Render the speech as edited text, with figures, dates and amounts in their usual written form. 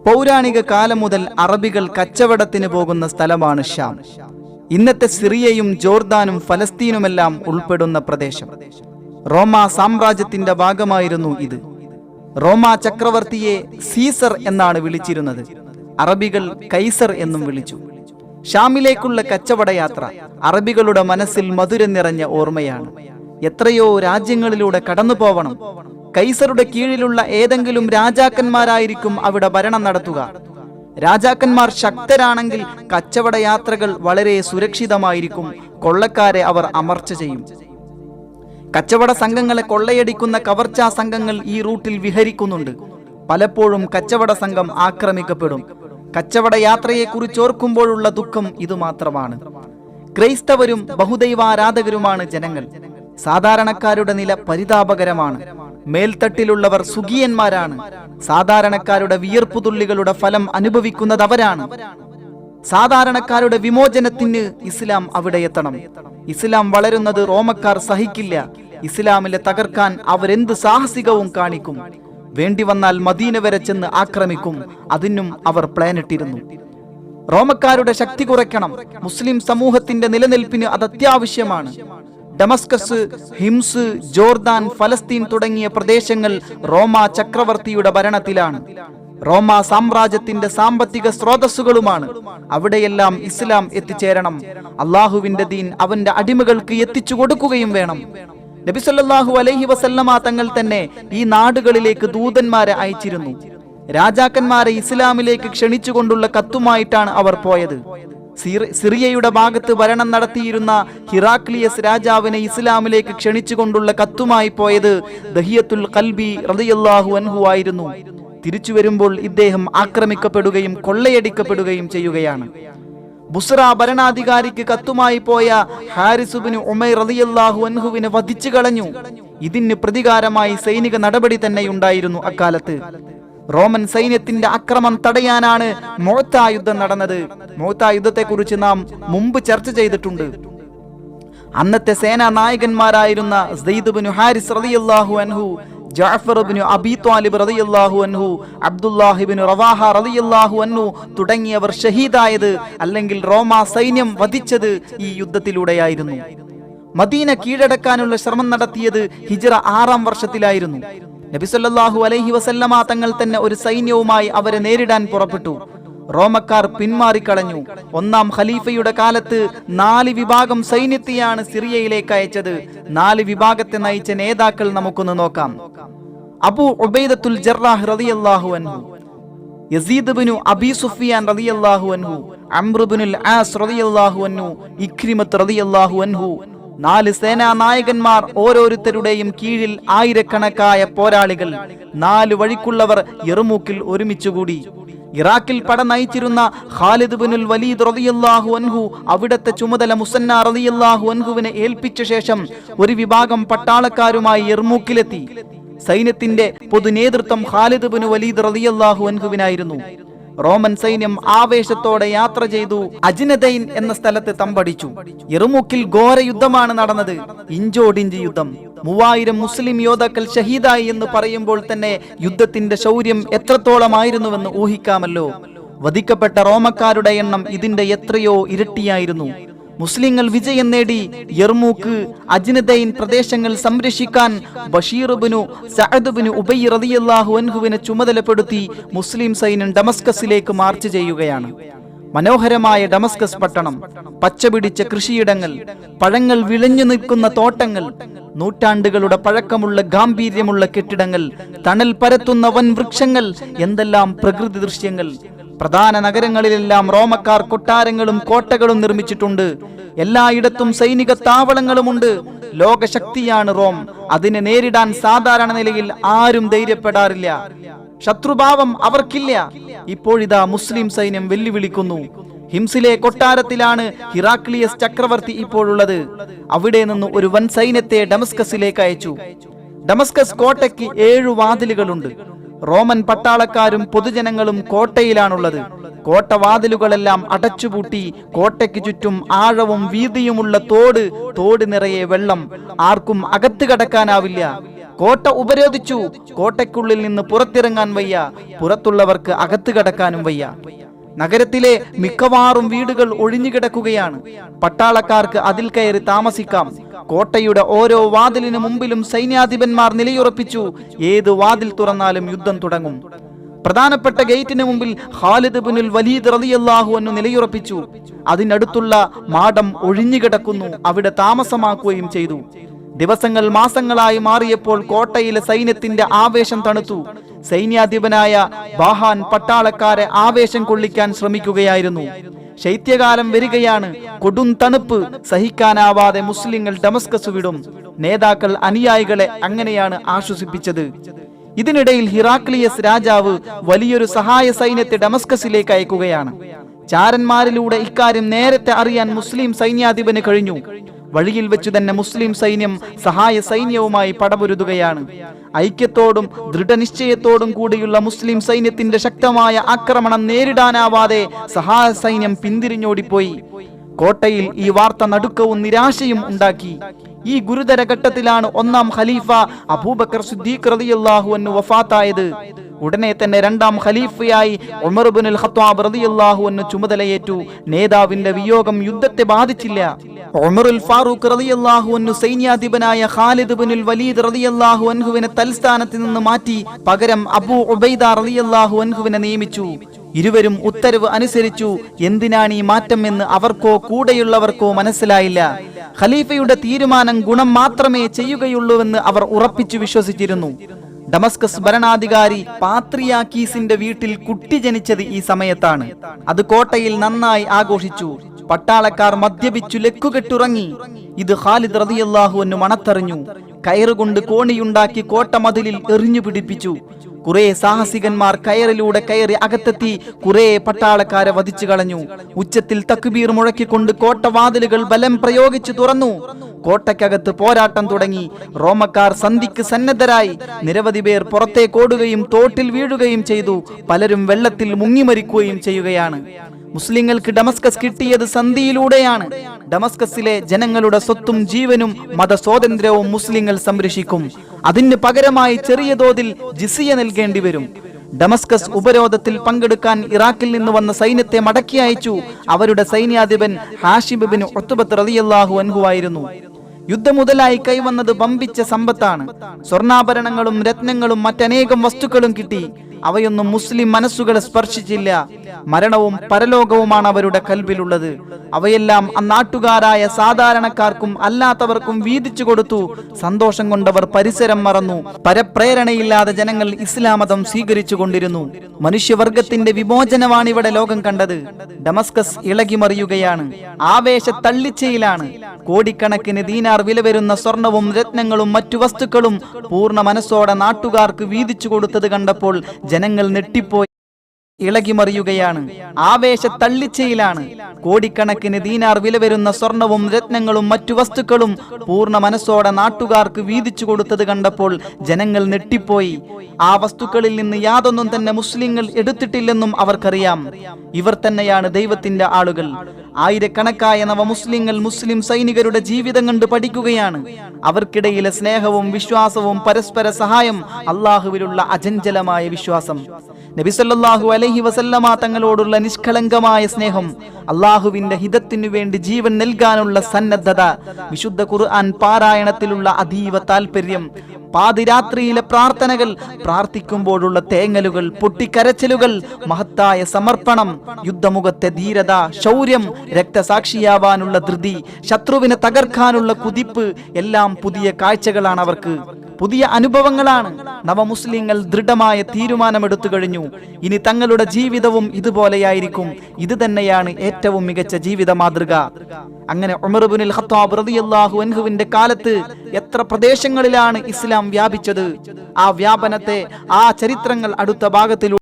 പൗരാണിക കാലം മുതൽ അറബികൾ കച്ചവടത്തിന് പോകുന്ന സ്ഥലമാണ് ഷാം. ഇന്നത്തെ സിറിയയും ജോർദാനും ഫലസ്തീനുമെല്ലാം ഉൾപ്പെടുന്ന പ്രദേശം. റോമാ സാമ്രാജ്യത്തിന്റെ ഭാഗമായിരുന്നു ഇത്. റോമാ ചക്രവർത്തിയെ സീസർ എന്നാണ് വിളിച്ചിരുന്നത്. അറബികൾ കൈസർ എന്നും വിളിച്ചു. ഷാമിലേക്കുള്ള കച്ചവടയാത്ര അറബികളുടെ മനസ്സിൽ മധുരം നിറഞ്ഞ ഓർമ്മയാണ്. എത്രയോ രാജ്യങ്ങളിലൂടെ കടന്നു പോവണം. കൈസറുടെ കീഴിലുള്ള ഏതെങ്കിലും രാജാക്കന്മാരായിരിക്കും അവിടെ ഭരണം നടത്തുക. രാജാക്കന്മാർ ശക്തരാണെങ്കിൽ കച്ചവടയാത്രകൾ വളരെ സുരക്ഷിതമായിരിക്കും. കൊള്ളക്കാരെ അവർ അമർച്ച ചെയ്യും. കച്ചവട സംഘങ്ങളെ കൊള്ളയടിക്കുന്ന കവർച്ചാ സംഘങ്ങൾ ഈ റൂട്ടിൽ വിഹരിക്കുന്നുണ്ട്. പലപ്പോഴും കച്ചവട സംഘം ആക്രമിക്കപ്പെടും. കച്ചവട യാത്രയെക്കുറിച്ച് ഓർക്കുമ്പോഴുള്ള ദുഃഖം ഇതുമാത്രമാണ്. ക്രൈസ്തവരും ബഹുദൈവാരാധകരുമാണ് ജനങ്ങൾ. സാധാരണക്കാരുടെ നില പരിതാപകരമാണ്. മേൽത്തട്ടിലുള്ളവർ സുഖിയന്മാരാണ്. സാധാരണക്കാരുടെ വിയർപ്പുതുള്ളികളുടെ ഫലം അനുഭവിക്കുന്നത് അവരാണ്. സാധാരണക്കാരുടെ വിമോചനത്തിന് ഇസ്ലാം അവിടെ എത്തണം. ഇസ്ലാം വളരുന്നത് റോമക്കാർ സഹിക്കില്ല. ഇസ്ലാമിലെ തകർക്കാൻ അവരെന്ത് സാഹസികവും കാണിക്കും. വേണ്ടി വന്നാൽ മദീന വരെ ചെന്ന് ആക്രമിക്കും. അതിനും അവർ പ്ലാനിട്ടിരുന്നു. റോമക്കാരുടെ ശക്തി കുറയ്ക്കണം. മുസ്ലിം സമൂഹത്തിന്റെ നിലനിൽപ്പിന് അത് അത്യാവശ്യമാണ്. ഡമസ്കസ്, ഹിംസ്, ജോർദാൻ, ഫലസ്തീൻ തുടങ്ങിയ പ്രദേശങ്ങൾ റോമാ ചക്രവർത്തിയുടെ ഭരണത്തിലാണ്. റോമാ സാമ്രാജ്യത്തിന്റെ സാമ്പത്തിക സ്രോതസ്സുകളുമാണ്. അവിടെയെല്ലാം ഇസ്ലാം എത്തിച്ചേരണം. അള്ളാഹുവിന്റെ ദീൻ അവന്റെ അടിമകൾക്ക് എത്തിച്ചു കൊടുക്കുകയും വേണം. നബി സല്ലല്ലാഹു അലൈഹി വസല്ലമ തങ്ങൾ തന്നെ ഈ നാടുകളിലേക്ക് ദൂതന്മാരെ അയച്ചിരുന്നു. രാജാക്കന്മാരെ ഇസ്ലാമിലേക്ക് ക്ഷണിച്ചുകൊണ്ടുള്ള കത്തുമായിട്ടാണ് അവർ പോയത്. സിറിയയുടെ ഭാഗത്ത് ഭരണം നടത്തിയിരുന്ന ഹിറാക്ലിയസ് രാജാവിനെ ഇസ്ലാമിലേക്ക് ക്ഷണിച്ചുകൊണ്ടുള്ള കത്തുമായി പോയത് ദഹിയത്തുൽ ഖൽബി റളിയല്ലാഹു അൻഹു ആയിരുന്നു. തിരിച്ചു വരുമ്പോൾ ഇദ്ദേഹം ആക്രമിക്കപ്പെടുകയും കൊള്ളയടിക്കപ്പെടുകയും ചെയ്യുകയാണ്. ബുസ്ര ഭരണാധികാരിക്ക് കത്തുമായി പോയ ഹാരിസ് ഇബ്നു ഉമൈർ റളിയല്ലാഹു അൻഹുവിനെ വധിച്ചു കളഞ്ഞു. ഇതിന് പ്രതികാരമായി സൈനിക നടപടി തന്നെയുണ്ടായിരുന്നു അക്കാലത്ത്. റോമൻ സൈന്യത്തിന്റെ അക്രമം തടയാനാണ് മുഅ്ത യുദ്ധം നടന്നത്. മുഅ്ത യുദ്ധത്തെക്കുറിച്ച് നാം മുമ്പ് ചർച്ച ചെയ്തിട്ടുണ്ട്. അന്നത്തെ സേനാ നായകന്മാരായിരുന്ന സെയ്ദ് ഇബ്നു ഹാരിസ് റളിയല്ലാഹു അൻഹു, ജഅഫർ ഇബ്നു അബീ ത്വാലിബ് റളിയല്ലാഹു അൻഹു, അബ്ദുല്ലാഹി ഇബ്നു റവാഹ റളിയല്ലാഹു അൻഹു തുടങ്ങിയവർ ഷഹീദായത് അല്ലെങ്കിൽ റോമാ സൈന്യം വധിച്ചത് ഈ യുദ്ധത്തിലൂടെയായിരുന്നു. മദീന കീഴടക്കാനുള്ള ശ്രമം നടത്തിയത് ഹിജ്റ 6-ാം വർഷത്തിലായിരുന്നു. നബി സല്ലല്ലാഹു അലൈഹി വസല്ലമ തങ്ങൾ തന്നെ ഒരു സൈന്യവുമായി അവരെ നേരിടാൻ പുറപ്പെട്ടു. റോമക്കാർ പിന്മാറിക്കളഞ്ഞു. 1-ാം ഖലീഫയുടെ കാലത്ത് 4 വിഭാഗം സൈന്യത്തെയാണ് സിറിയയിലേക്ക് അയച്ചത്. 4 വിഭാഗത്തെ നയിച്ച നേതാക്കൾ നമുക്കൊന്ന് നോക്കാം. അബൂ ഉബൈദത്തുൽ ജർറാഹ് റളിയല്ലാഹു അൻഹു, യസീദ് ഇബ്നു അബീ സുഫിയാൻ റളിയല്ലാഹു അൻഹു, അംർ ഇബ്നുൽ ആസ് റളിയല്ലാഹു അൻഹു, ഇക്രിമത്ത് റളിയല്ലാഹു അൻഹു. 4 സേനാ നായകന്മാർ, ഓരോരുത്തരുടെയും കീഴിൽ ആയിരക്കണക്കായ പോരാളികൾ. 4 വഴിക്കുള്ളവർ യർമൂക്കിൽ ഒരുമിച്ചുകൂടി. ഇറാഖിൽ പട നയിച്ചിരുന്ന ഖാലിദ് ഇബ്നുൽ വലീദ് റളിയല്ലാഹു അൻഹു അവിടത്തെ ചുമതല മുസന്ന റളിയല്ലാഹു അൻഹുവിനെ ഏൽപ്പിച്ച ശേഷം ഒരു വിഭാഗം പട്ടാളക്കാരുമായി യർമൂക്കിലെത്തി. സൈന്യത്തിന്റെ പൊതുനേതൃത്വം ഖാലിദ് ഇബ്നു വലീദ് റളിയല്ലാഹു അൻഹുവിനായിരുന്നു. റോമൻ സൈന്യം ആവേശത്തോടെ യാത്ര ചെയ്തു അജ്നദൈൻ എന്ന സ്ഥലത്ത് തമ്പടിച്ചു. യർമൂക്കിൽ ഘോര യുദ്ധമാണ് നടന്നത്. ഇഞ്ചോടിഞ്ച് യുദ്ധം. 3000 മുസ്ലിം യോദ്ധാക്കൾ ഷഹീദായി എന്ന് പറയുമ്പോൾ തന്നെ യുദ്ധത്തിന്റെ ശൗര്യം എത്രത്തോളമായിരുന്നുവെന്ന് ഊഹിക്കാമല്ലോ. വധിക്കപ്പെട്ട റോമക്കാരുടെ എണ്ണം ഇതിന്റെ എത്രയോ ഇരട്ടിയായിരുന്നു. മുസ്ലിങ്ങൾ വിജയം നേടി. യർമൂക്ക്, അജ്നദൈൻ പ്രദേശങ്ങൾ സംരക്ഷിക്കാൻ ബഷീർ ഇബ്നു സഅദ് ഇബ്നു ഉബൈ റളിയല്ലാഹു അൻഹുവിനെ ചുമതലപ്പെടുത്തി മുസ്ലിം സൈന്യം ഡമസ്കസിലേക്ക് മാർച്ച് ചെയ്യുകയാണ്. മനോഹരമായ ഡമസ്കസ് പട്ടണം, പച്ചപിടിച്ച കൃഷിയിടങ്ങൾ, പഴങ്ങൾ വിളഞ്ഞു നിൽക്കുന്ന തോട്ടങ്ങൾ, നൂറ്റാണ്ടുകളുടെ പഴക്കമുള്ള ഗാംഭീര്യമുള്ള കെട്ടിടങ്ങൾ, തണൽ പരത്തുന്ന വൻ വൃക്ഷങ്ങൾ, എന്തെല്ലാം പ്രകൃതി ദൃശ്യങ്ങൾ. പ്രധാന നഗരങ്ങളിലെല്ലാം റോമക്കാർ കൊട്ടാരങ്ങളും കോട്ടകളും നിർമ്മിച്ചിട്ടുണ്ട്. എല്ലായിടത്തും സൈനിക താവളങ്ങളുമുണ്ട്. ലോകശക്തിയാണ് റോം. അതിനെ നേരിടാൻ സാധാരണ നിലയിൽ ആരും ധൈര്യപ്പെടാറില്ല. ശത്രുഭാവം അവർക്കില്ല. ഇപ്പോഴിതാ മുസ്ലിം സൈന്യം വെല്ലുവിളിക്കുന്നു. ഹിംസിലെ കൊട്ടാരത്തിലാണ് ഹിറാക്ലിയസ് ചക്രവർത്തി ഇപ്പോഴുള്ളത്. അവിടെ നിന്ന് ഒരു വൻ സൈന്യത്തെ ഡമസ്കസിലേക്ക് അയച്ചു. ഡമസ്കസ് കോട്ടയ്ക്ക് 7 വാതിലുകളുണ്ട്. റോമൻ പട്ടാളക്കാരും പൊതുജനങ്ങളും കോട്ടയിലാണുള്ളത്. കോട്ടവാതിലുകളെല്ലാം അടച്ചുപൂട്ടി. കോട്ടയ്ക്ക് ചുറ്റും ആഴവും വീതിയുമുള്ള തോട് നിറയെ വെള്ളം. ആർക്കും അകത്ത് കടക്കാനാവില്ല. കോട്ട ഉപരോധിച്ചു. കോട്ടയ്ക്കുള്ളിൽ നിന്ന് പുറത്തിറങ്ങാൻ വയ്യ, പുറത്തുള്ളവർക്ക് അകത്ത് കടക്കാനും വയ്യ. നഗരത്തിലെ മിക്കവാറും വീടുകൾ ഒഴിഞ്ഞുകിടക്കുകയാണ്. പട്ടാളക്കാർക്ക് അതിൽ കയറി താമസിക്കാം. കോട്ടയുടെ ഓരോ വാതിലിന് മുമ്പിലും സൈന്യാധിപന്മാർ നിലയുറപ്പിച്ചു. ഏത് വാതിൽ തുറന്നാലും യുദ്ധം തുടങ്ങും. പ്രധാനപ്പെട്ട ഗേറ്റിന് മുമ്പിൽ ഖാലിദ് ഇബ്നുൽ വലീദ് റളിയല്ലാഹു അൻഹു നിലയുറപ്പിച്ചു. അതിനടുത്തുള്ള മാടം ഒഴിഞ്ഞുകിടക്കുന്നു. അവിടെ താമസമാക്കുകയും ചെയ്തു. ദിവസങ്ങൾ മാസങ്ങളായി മാറിയപ്പോൾ കോട്ടയിലെ സൈന്യത്തിന്റെ ആവേശം തണുത്തു. സൈന്യാധിപനായ ബാഹാൻ പട്ടാളക്കാരെ ആവേശം കൊള്ളിക്കാൻ ശ്രമിക്കുകയായിരുന്നു. ശൈത്യകാലം വരികയാണ്. കൊടും തണുപ്പ് സഹിക്കാനാവാതെ മുസ്ലിങ്ങൾ ഡമസ്കസ് വിടും. നേതാക്കൾ അനുയായികളെ അങ്ങനെയാണ് ആശ്വസിപ്പിച്ചത്. ഇതിനിടയിൽ ഹിറാക്ലിയസ് രാജാവ് വലിയൊരു സഹായ സൈന്യത്തെ ഡമസ്കസിലേക്ക് അയക്കുകയാണ്. ചാരന്മാരിലൂടെ ഇക്കാര്യം നേരത്തെ അറിയാൻ മുസ്ലിം സൈന്യാധിപന് കഴിഞ്ഞു. വഴിയിൽ വെച്ചു തന്നെ മുസ്ലിം സൈന്യം സഹായ സൈന്യവുമായി പടപൊരുതുകയാണ്. ഐക്യത്തോടും ദൃഢനിശ്ചയത്തോടും കൂടിയുള്ള മുസ്ലിം സൈന്യത്തിന്റെ ശക്തമായ ആക്രമണം നേരിടാനാവാതെ സഹായ സൈന്യം പിന്തിരിഞ്ഞോടിപ്പോയി. കോട്ടയിൽ ഈ വാർത്ത നടുക്കവും നിരാശയും ഉണ്ടാക്കി. ഈ ഗുരുതര ഘട്ടത്തിലാണ് ഒന്നാം ഖലീഫ അബൂബക്കർ സിദ്ദീഖ് റളിയല്ലാഹു അൻഹു വഫാത്തായത്. ഉടനെ തന്നെ രണ്ടാം ഖലീഫയായി ഉമർ ഇബ്നുൽ ഖത്താബ് റളിയല്ലാഹു അൻഹു ചുമതലയേറ്റു. നേതാവിന്റെ വിയോഗം യുദ്ധത്തെ ബാധിച്ചില്ല. ഉമറുൽ ഫാറൂഖ് റളിയല്ലാഹു അൻഹു സൈന്യാധിപനായ ഖാലിദ് ഇബ്നുൽ വലീദ് റളിയല്ലാഹു അൻഹുവിനെ തൽസ്ഥാനത്ത് നിന്ന് മാറ്റി പകരം അബൂ ഉബൈദ റളിയല്ലാഹു അൻഹുവിനെ നിയമിച്ചു. ഇരുവരും ഉത്തരവ് അനുസരിച്ചു. എന്തിനാണ് ഈ മാറ്റം എന്ന് അവർക്കോ കൂടെയുള്ളവർക്കോ മനസ്സിലായില്ല. ഖലീഫയുടെ തീരുമാനം ഗുണം മാത്രമേ ചെയ്യുകയുള്ളൂവെന്ന് അവർ ഉറപ്പിച്ചു വിശ്വസിച്ചിരുന്നു. ഡമസ്കസ് ഭരണാധികാരി പാത്രിയാക്കീസിന്റെ വീട്ടിൽ കുട്ടി ജനിച്ചത് ഈ സമയത്താണ്. അത് കോട്ടയിൽ നന്നായി ആഘോഷിച്ചു. പട്ടാളക്കാർ മദ്യപിച്ചു ലക്കുകെട്ടുറങ്ങി. ഇത് ഖാലിദ് റളിയല്ലാഹു അൻഹു മണത്തറിഞ്ഞു. കയറുകൊണ്ട് കോണിയുണ്ടാക്കി കോട്ട മതിലിൽ എറിഞ്ഞു പിടിപ്പിച്ചു. കുറെ സാഹസികന്മാർ കയറിലൂടെ കയറി അകത്തെത്തി കുറെ പട്ടാളക്കാരെ വധിച്ചു കളഞ്ഞു. ഉച്ചത്തിൽ തക്ബീർ മുഴക്കിക്കൊണ്ട് കോട്ടവാതിലുകൾ ബലം പ്രയോഗിച്ചു തുറന്നു. കോട്ടയ്ക്കകത്ത് പോരാട്ടം തുടങ്ങി. റോമക്കാർ സന്ധിക്ക് സന്നദ്ധരായി. നിരവധി പേർ പുറത്തേക്കോടുകയും തോട്ടിൽ വീഴുകയും ചെയ്തു. പലരും വെള്ളത്തിൽ മുങ്ങിമരിക്കുകയും ചെയ്യുകയാണ്. മുസ്ലിങ്ങൾക്ക് ഡമസ്കസ് കിട്ടിയത് സന്ധിയിലൂടെയാണ്. ഡമസ്കസിലെ ജനങ്ങളുടെ സ്വത്തും ജീവനും മതസ്വാതന്ത്ര്യവും മുസ്ലിങ്ങൾ സംരക്ഷിക്കും. അതിന് പകരമായി ചെറിയ തോതിൽ ജിസിയ നൽകേണ്ടി വരും. ഡമസ്കസ് ഉപരോധത്തിൽ പങ്കെടുക്കാൻ ഇറാഖിൽ നിന്ന് വന്ന സൈന്യത്തെ മടക്കി അയച്ചു. അവരുടെ സൈന്യാധിപൻ ഹാഷിം ഇബ്നു ഉത്ബത്ത് റളിയല്ലാഹു അൻഹു ആയിരുന്നു. യുദ്ധം മുതലായി കൈവന്നത് വമ്പിച്ച സമ്പത്താണ്. സ്വർണ്ണാഭരണങ്ങളും രത്നങ്ങളും മറ്റനേകം വസ്തുക്കളും കിട്ടി. അവയൊന്നും മുസ്ലിം മനസ്സുകളെ സ്പർശിച്ചില്ല. മരണവും പരലോകവുമാണ് അവരുടെ കൽബിലുള്ളത്. അവയെല്ലാം നാട്ടുകാരായ സാധാരണക്കാർക്കും അല്ലാത്തവർക്കും വീതിച്ചു കൊടുത്തു. സന്തോഷം കൊണ്ടവർ പരിസരം മറന്നു. പരപ്രേരണയില്ലാതെ ജനങ്ങൾ ഇസ്ലാം മതം സ്വീകരിച്ചു കൊണ്ടിരുന്നു. മനുഷ്യവർഗത്തിന്റെ വിമോചനമാണ് ഇവിടെ ലോകം കണ്ടത്. ഡമസ്കസ് ഇളകിമറിയുകയാണ്. ആവേശ തള്ളിച്ചയിലാണ്. കോടിക്കണക്കിന് ദീനാർ വില വരുന്ന സ്വർണവും രത്നങ്ങളും മറ്റു വസ്തുക്കളും പൂർണ്ണ മനസ്സോടെ നാട്ടുകാർക്ക് വീതിച്ചു കൊടുത്തത് കണ്ടപ്പോൾ ജനങ്ങൾ നെട്ടിപ്പോയി ഇളകിമറിയുകയാണ്. ആവേശ തള്ളിച്ചയിലാണ്. കോടിക്കണക്കിന് ദീനാർ വില വരുന്ന സ്വർണവും രത്നങ്ങളും മറ്റു വസ്തുക്കളും പൂർണ്ണ മനസ്സോടെ നാട്ടുകാർക്ക് വീതിച്ചു കൊടുത്തത് കണ്ടപ്പോൾ ജനങ്ങൾ നെട്ടിപ്പോയി. ആ വസ്തുക്കളിൽ നിന്ന് യാതൊന്നും തന്നെ മുസ്ലിങ്ങൾ എടുത്തിട്ടില്ലെന്നും അവർക്കറിയാം. ഇവർ തന്നെയാണ് ദൈവത്തിന്റെ ആളുകൾ. ആയിരക്കണക്കായ നവ മുസ്ലിങ്ങൾ മുസ്ലിം സൈനികരുടെ ജീവിതം കണ്ട് പഠിക്കുകയാണ്. അവർക്കിടയിലെ സ്നേഹവും വിശ്വാസവും പരസ്പര സഹായം, അള്ളാഹുവിലുള്ള അചഞ്ചലമായ വിശ്വാസം, നബി സല്ലല്ലാഹു അലൈഹി വസല്ലമ തങ്ങളോടുള്ള നിഷ്കളങ്കമായ സ്നേഹം, അള്ളാഹുവിന്റെ ഹിതത്തിനു വേണ്ടി ജീവൻ നൽകാനുള്ള സന്നദ്ധത, വിശുദ്ധ ഖുർആൻ പാരായണത്തിലുള്ള അതീവ താല്പര്യം, പാതിരാത്രിയിലെ പ്രാർത്ഥനകൾ, പ്രാർത്ഥിക്കുമ്പോഴുള്ള തേങ്ങലുകൾ, പൊട്ടിക്കരച്ചിലുകൾ, മഹത്തായ സമർപ്പണം, യുദ്ധമുഖത്തെ ധീരത, ശൗര്യം, രക്തസാക്ഷിയാവാനുള്ള ധൃതി, ശത്രുവിനെ തകർക്കാനുള്ള കുതിപ്പ്, എല്ലാം പുതിയ കാഴ്ചകളാണ് അവർക്ക്, പുതിയ അനുഭവങ്ങളാണ്. നവമുസ്ലിങ്ങൾ ദൃഢമായ തീരുമാനമെടുത്തു കഴിഞ്ഞു. ഇനി തങ്ങളുടെ ജീവിതവും ഇതുപോലെയായിരിക്കും. ഇത് തന്നെയാണ് ഏറ്റവും മികച്ച ജീവിത മാതൃക. അങ്ങനെ ഉമർ ഇബ്നുൽ ഖത്താബ് റളിയല്ലാഹു അൻഹുവിന്റെ കാലത്ത് എത്ര പ്രദേശങ്ങളിലാണ് ഇസ്ലാം വ്യാപിച്ചത്. ആ വ്യാപനത്തെ, ആ ചരിത്രങ്ങൾ അടുത്ത ഭാഗത്തിൽ